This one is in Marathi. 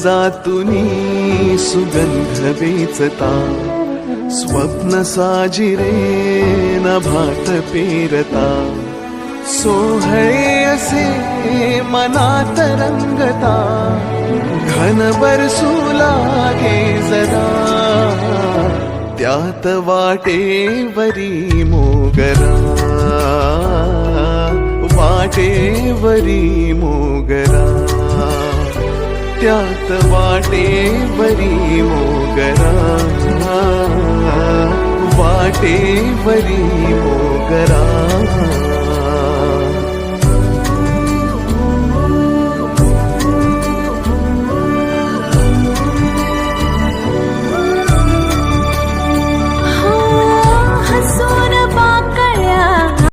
जातुनी सुगंध वेचता, स्वप्न साजिरे नभात पेरता, सोहळे असे मनात रंगता, घन बरसू लागे जरा, त्यात वाटेवरी मोगरा, वाटेवरी मोगरा, त्यात वाटेवरी मोगरा, वाटेवरी मोगरा.